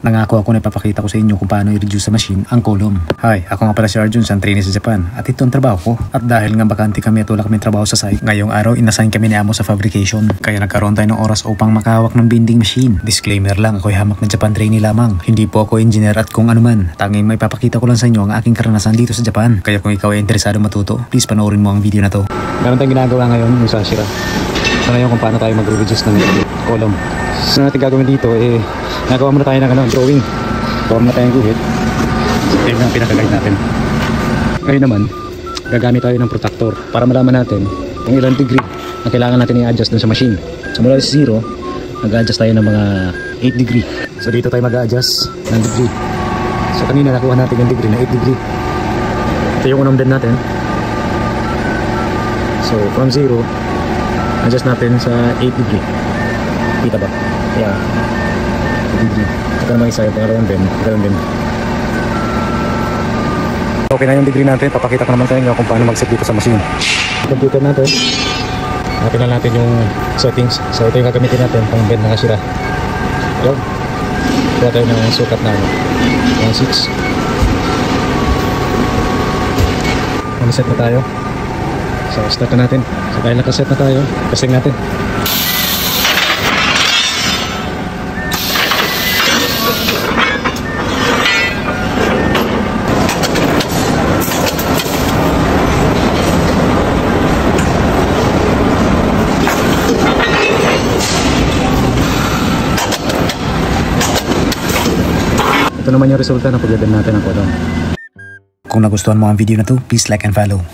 Nangako ako na ipapakita ko sa inyo kung paano i-reduce sa machine ang column. Hi, ako nga pala si Arjun, isang trainee sa Japan at ito ang trabaho ko. At dahil nga bakante kami at wala kaming trabaho sa site, ngayong araw inassign kami ni Amo sa fabrication. Kaya nagkaroon tayo ng oras upang makahawak ng bending machine. Disclaimer lang, ako'y hamak na Japan trainee lamang. Hindi po ako engineer at kung ano man. Tanging may papakita ko lang sa inyo ang aking karanasan dito sa Japan. Kaya kung ikaw ay interesado matuto, please panoorin mo ang video na to. Meron tayong ginagawa ngayon yung sa Shira. So ngayon kung paano tayo mag-reduce ng column. So natin gagawin dito nagawa muna tayo ng drawing. Gawa muna tayong guhit. So yun ang pinaka-guide natin. Ngayon naman, gagamit tayo ng protector para malaman natin kung ilang degree ang kailangan natin i-adjust dun sa machine. So mula sa 0, mag-adjust tayo ng mga 8 degree. So dito tayo mag-adjust ng degree. So kanina nakuha natin yung degree na 8 degree. Ito yung unang bend natin. So from 0, adjust natin sa 8 degree. Kita ba? Yeah. 8 degree. Ito naman isa yung pangalawang bend. Okay na yung degree natin. Papakita ko naman sa inyo kung paano mag-set dito sa machine. Computer natin. Hanapin na natin yung settings. So ito yung gagamitin natin pang bend na Shira. Yun. Kuha tayo ng sukat na 1.6. Set na tayo. So start na natin. So dahil nakaset na tayo, testing natin. Ito naman yung resulta ng pag-bend natin ng column. Kung nagustuhan mo ang video na to, please like and follow.